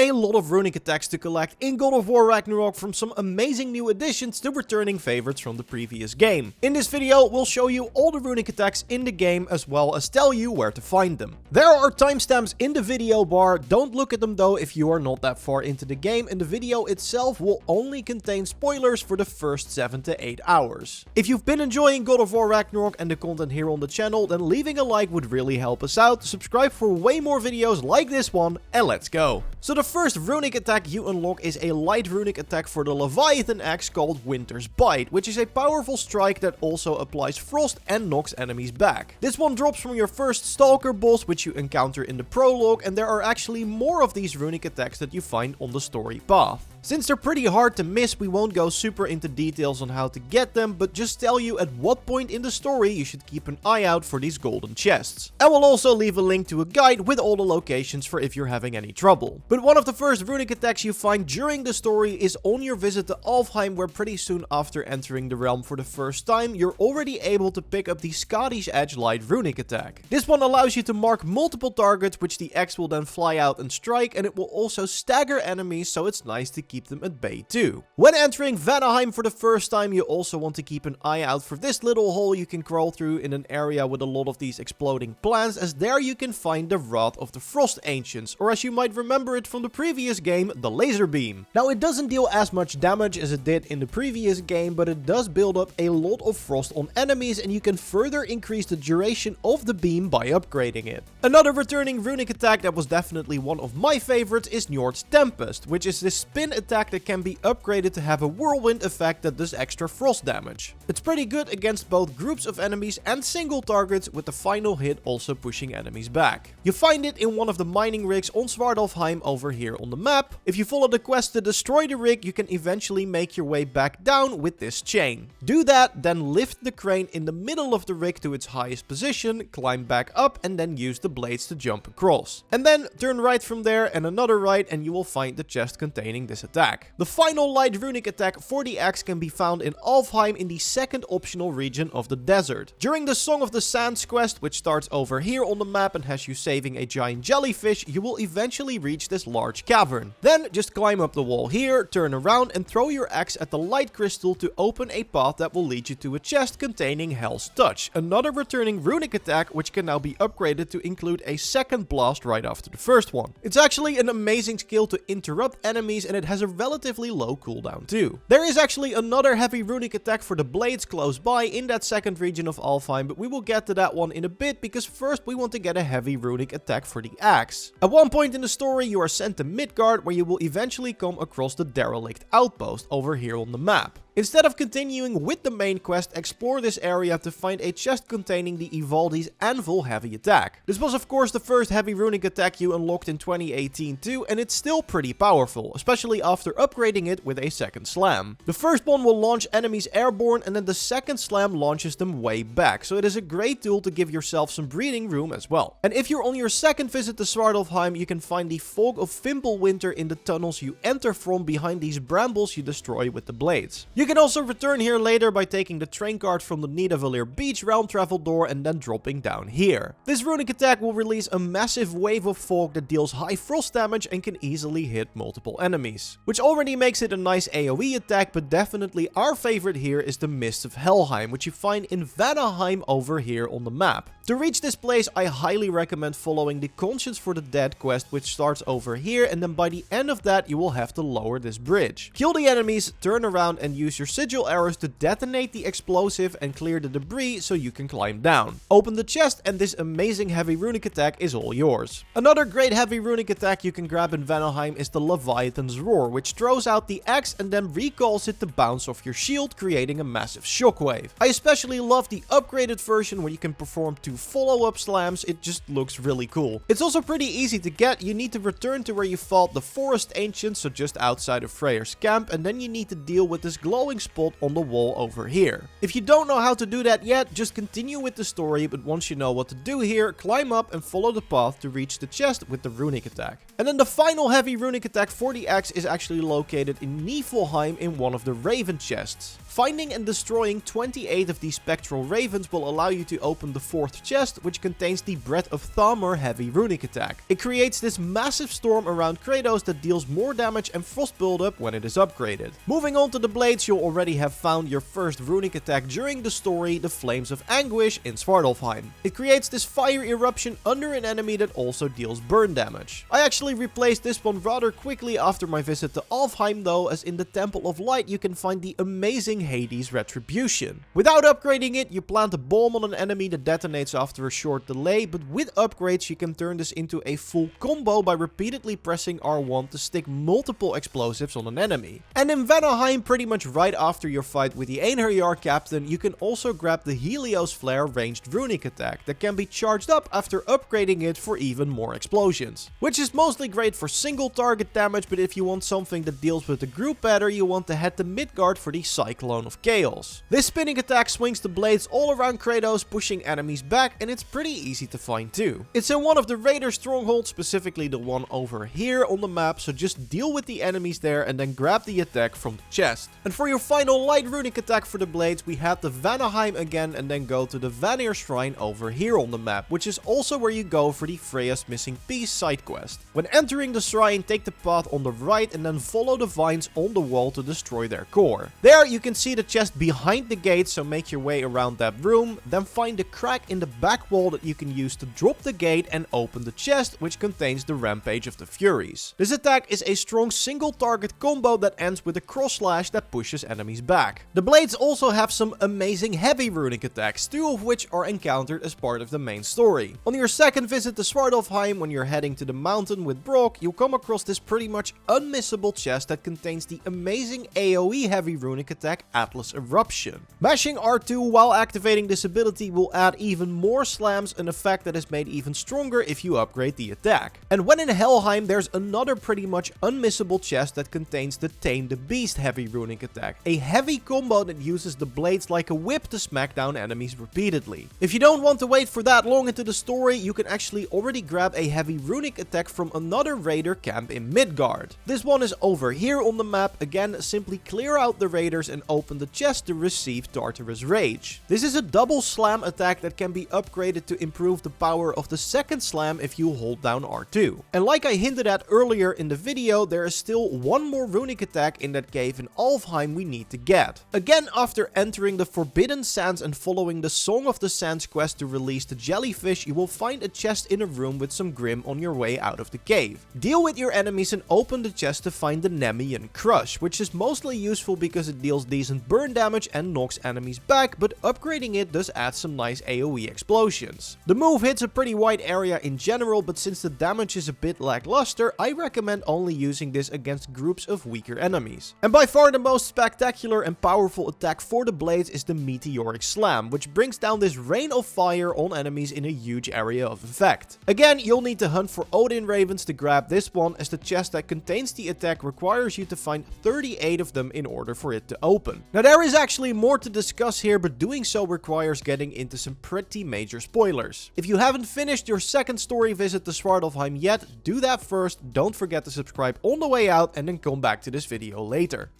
a lot of runic attacks to collect in God of War Ragnarok, from some amazing new additions to returning favorites from the previous game. In this video, we'll show you all the runic attacks in the game as well as tell you where to find them. There are timestamps in the video bar, don't look at them though if you are not that far into the game, and the video itself will only contain spoilers for the first 7 to 8 hours. If you've been enjoying God of War Ragnarok and the content here on the channel, then leaving a like would really help us out. Subscribe for way more videos like this one, and let's go. So the first runic attack you unlock is a light runic attack for the Leviathan axe called Winter's Bite, which is a powerful strike that also applies frost and knocks enemies back. This one drops from your first Stalker boss, which you encounter in the prologue, and there are actually more of these runic attacks that you find on the story path. Since they're pretty hard to miss, we won't go super into details on how to get them, but just tell you at what point in the story you should keep an eye out for these golden chests. I will also leave a link to a guide with all the locations for if you're having any trouble. But one of the first runic attacks you find during the story is on your visit to Alfheim, where pretty soon after entering the realm for the first time, you're already able to pick up the Scottish Edge light runic attack. This one allows you to mark multiple targets, which the axe will then fly out and strike, and it will also stagger enemies, so it's nice to keep them at bay too. When entering Vanaheim for the first time, you also want to keep an eye out for this little hole you can crawl through in an area with a lot of these exploding plants, as there you can find the Wrath of the Frost Ancients, or as you might remember it from the previous game, the laser beam. Now it doesn't deal as much damage as it did in the previous game, but it does build up a lot of frost on enemies, and you can further increase the duration of the beam by upgrading it. Another returning runic attack that was definitely one of my favorites is Njord's Tempest, which is this spin attack that can be upgraded to have a whirlwind effect that does extra frost damage. It's pretty good against both groups of enemies and single targets, with the final hit also pushing enemies back. You find it in one of the mining rigs on Svartalfheim over here on the map. If you follow the quest to destroy the rig, you can eventually make your way back down with this chain. Do that, then lift the crane in the middle of the rig to its highest position, climb back up, and then use the blades to jump across. And then turn right from there and another right, and you will find the chest containing this attack. The final light runic attack for the axe can be found in Alfheim in the second optional region of the desert. During the Song of the Sands quest, which starts over here on the map and has you saving a giant jellyfish, you will eventually reach this large cavern. Then just climb up the wall here, turn around and throw your axe at the light crystal to open a path that will lead you to a chest containing Hell's Touch, another returning runic attack which can now be upgraded to include a second blast right after the first one. It's actually an amazing skill to interrupt enemies, and it has a relatively low cooldown too. There is actually another heavy runic attack for the blades close by in that second region of Alfheim, but we will get to that one in a bit, because first we want to get a heavy runic attack for the axe. At one point in the story you are sent to Midgard, where you will eventually come across the derelict outpost over here on the map. Instead of continuing with the main quest, explore this area to find a chest containing the Ivaldi's Anvil heavy attack. This was of course the first heavy runic attack you unlocked in 2018 too, and it's still pretty powerful, especially after upgrading it with a second slam. The first one will launch enemies airborne, and then the second slam launches them way back, so it is a great tool to give yourself some breathing room as well. And if you're on your second visit to Svartalfheim, you can find the Fog of Fimbulwinter in the tunnels you enter from behind these brambles you destroy with the blades. You can also return here later by taking the train card from the Nidavellir Beach realm travel door and then dropping down here. This runic attack will release a massive wave of fog that deals high frost damage and can easily hit multiple enemies, which already makes it a nice AoE attack, but definitely our favorite here is the Mists of Helheim, which you find in Vanaheim over here on the map. To reach this place, I highly recommend following the Conscience for the Dead quest, which starts over here, and then by the end of that you will have to lower this bridge. Kill the enemies, turn around and use your sigil arrows to detonate the explosive and clear the debris so you can climb down. Open the chest and this amazing heavy runic attack is all yours. Another great heavy runic attack you can grab in Vanaheim is the Leviathan's Roar, which throws out the axe and then recalls it to bounce off your shield, creating a massive shockwave. I especially love the upgraded version where you can perform 2 follow-up slams. It just looks really cool. It's also pretty easy to get. You need to return to where you fought the Forest Ancients, so just outside of Freyr's camp, and then you need to deal with this glowing spot on the wall over here. If you don't know how to do that yet, just continue with the story, but once you know what to do here, climb up and follow the path to reach the chest with the runic attack. And then the final heavy runic attack for the axe is actually located in Niflheim in one of the Raven chests. Finding and destroying 28 of these spectral ravens will allow you to open the 4th chest, which contains the Breath of Thamur heavy runic attack. It creates this massive storm around Kratos that deals more damage and frost buildup when it is upgraded. Moving on to the blades, you'll already have found your first runic attack during the story, the Flames of Anguish in Svartalfheim. It creates this fire eruption under an enemy that also deals burn damage. I actually replaced this one rather quickly after my visit to Alfheim though, as in the Temple of Light you can find the amazing Hades Retribution. Without upgrading it, you plant a bomb on an enemy that detonates after a short delay, but with upgrades you can turn this into a full combo by repeatedly pressing R1 to stick multiple explosives on an enemy. And in Vanaheim, pretty much right after your fight with the Einherjar captain, you can also grab the Helios Flare ranged runic attack that can be charged up after upgrading it for even more explosions. Which is mostly great for single target damage, but if you want something that deals with the group better, you want to head to Midgard for the Cyclone of Chaos. This spinning attack swings the blades all around Kratos, pushing enemies back, and it's pretty easy to find too. It's in one of the Raider strongholds, specifically the one over here on the map, so just deal with the enemies there and then grab the attack from the chest. And for your final light runic attack for the blades, we head to Vanaheim again and then go to the Vanir Shrine over here on the map, which is also where you go for the Freya's Missing Piece side quest. When entering the shrine, take the path on the right and then follow the vines on the wall to destroy their core. There you can see the chest behind the gate, so make your way around that room, then find a crack in the back wall that you can use to drop the gate and open the chest, which contains the Rampage of the Furies. This attack is a strong single target combo that ends with a cross slash that pushes enemies back. The blades also have some amazing heavy runic attacks, 2 of which are encountered as part of the main story. On your second visit to Svartalfheim, when you're heading to the mountain with Brock, you'll come across this pretty much unmissable chest that contains the amazing AoE heavy runic attack Atlas Eruption. Mashing R2 while activating this ability will add even more slams, an effect that is made even stronger if you upgrade the attack. And when in Helheim, there's another pretty much unmissable chest that contains the Tame the Beast heavy runic attack, a heavy combo that uses the blades like a whip to smack down enemies repeatedly. If you don't want to wait for that long into the story, you can actually already grab a heavy runic attack from another raider camp in Midgard. This one is over here on the map. Again, simply clear out the raiders and open the chest to receive Tartarus Rage. This is a double slam attack that can be upgraded to improve the power of the second slam if you hold down R2. And like I hinted at earlier in the video, there is still one more runic attack in that cave in Alfheim we need to get. Again, after entering the Forbidden Sands and following the Song of the Sands quest to release the jellyfish, you will find a chest in a room with some Grim on your way out of the cave. Deal with your enemies and open the chest to find the Nemean Crush, which is mostly useful because it deals decent burn damage and knocks enemies back, but upgrading it does add some nice AoE explosions. The move hits a pretty wide area in general, but since the damage is a bit lackluster, I recommend only using this against groups of weaker enemies. And by far the most spectacular and powerful attack for the blades is the Meteoric Slam, which brings down this rain of fire on enemies in a huge area of effect. Again, you'll need to hunt for Odin Ravens to grab this one, as the chest that contains the attack requires you to find 38 of them in order for it to open. Now there is actually more to discuss here, but doing so requires getting into some pretty major spoilers. If you haven't finished your second story visit to Svartalfheim yet, do that first, don't forget to subscribe on the way out, and then come back to this video later.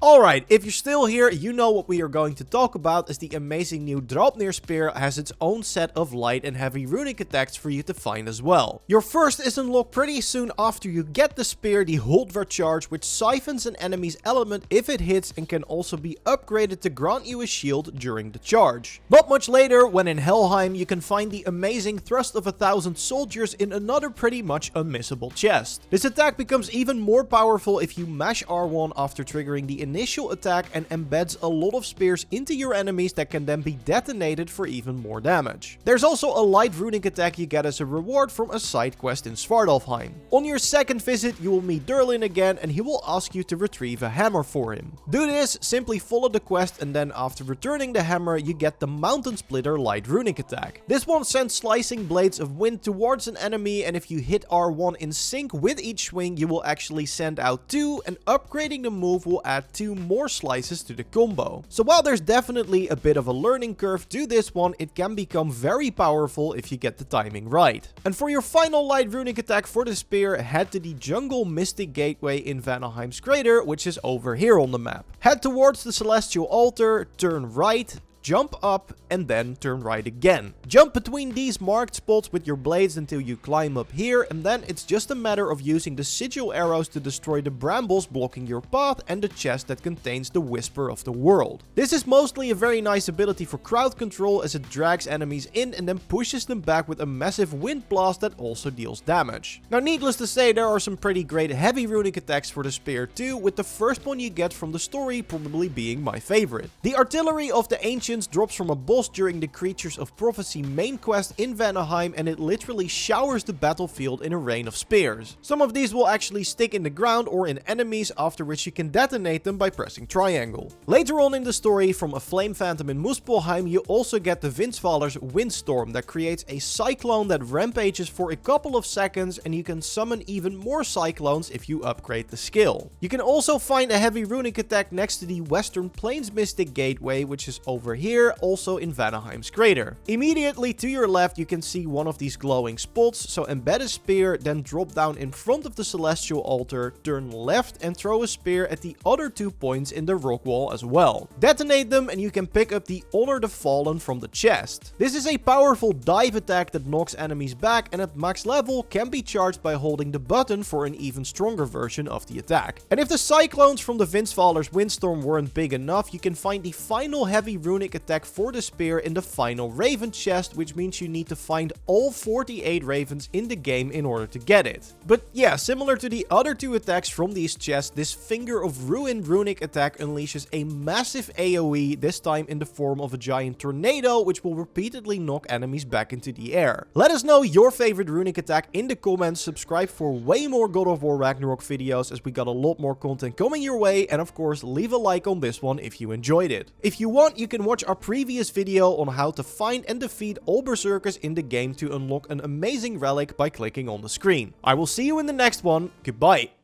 Alright, if you're still here, you know what we are going to talk about, as the amazing new Draupnir Spear has its own set of light and heavy runic attacks for you to find as well. Your first is unlocked pretty soon after you get the spear, the Huldvar Charge, which siphons an enemy's element if it hits and can also be upgraded to grant you a shield during the charge. Not much later, when in Helheim, you can find the amazing Thrust of 1,000 Soldiers in another pretty much unmissable chest. This attack becomes even more powerful if you mash R1 after triggering the initial attack and embeds a lot of spears into your enemies that can then be detonated for even more damage. There's also a light runic attack you get as a reward from a side quest in Svartalfheim. On your second visit, you will meet Durlin again, and he will ask you to retrieve a hammer for him. Do this, simply follow the quest, and then after returning the hammer, you get the Mountain Splitter light runic attack. This one sends slicing blades of wind towards an enemy, and if you hit R1 in sync with each swing, you will actually send out 2, and upgrading the move will add 2 more slices to the combo. So while there's definitely a bit of a learning curve to this one, it can become very powerful if you get the timing right. And for your final light runic attack for the spear, head to the Jungle Mystic Gateway in Vanaheim's crater, which is over here on the map. Head towards the Celestial Altar, turn right, jump up, and then turn right again. Jump between these marked spots with your blades until you climb up here, and then it's just a matter of using the sigil arrows to destroy the brambles blocking your path and the chest that contains the Whisper of the World. This is mostly a very nice ability for crowd control, as it drags enemies in and then pushes them back with a massive wind blast that also deals damage. Now, needless to say, there are some pretty great heavy runic attacks for the spear too, with the first one you get from the story probably being my favorite. The Artillery of the Ancients drops from a boss during the Creatures of Prophecy main quest in Vanaheim, and it literally showers the battlefield in a rain of spears. Some of these will actually stick in the ground or in enemies, after which you can detonate them by pressing triangle. Later on in the story, from a Flame Phantom in Muspelheim, you also get the Windsvaller's Windstorm that creates a cyclone that rampages for a couple of seconds, and you can summon even more cyclones if you upgrade the skill. You can also find a heavy runic attack next to the Western Plains Mystic Gateway, which is over here, also in Vanaheim's crater. Immediately to your left, you can see one of these glowing spots, so embed a spear, then drop down in front of the Celestial Altar, turn left and throw a spear at the other 2 points in the rock wall as well. Detonate them and you can pick up the Honor the Fallen from the chest. This is a powerful dive attack that knocks enemies back, and at max level can be charged by holding the button for an even stronger version of the attack. And if the cyclones from the Windsvaller's Windstorm weren't big enough, you can find the final heavy runic attack for the spear in the final Raven chest, which means you need to find all 48 ravens in the game in order to get it. But yeah, similar to the other 2 attacks from these chests, this Finger of Ruin runic attack unleashes a massive AoE, this time in the form of a giant tornado, which will repeatedly knock enemies back into the air. Let us know your favorite runic attack in the comments, subscribe for way more God of War Ragnarok videos, as we got a lot more content coming your way, and of course leave a like on this one if you enjoyed it. If you want, you can watch our previous video on how to find and defeat all berserkers in the game to unlock an amazing relic by clicking on the screen. I will see you in the next one. Goodbye.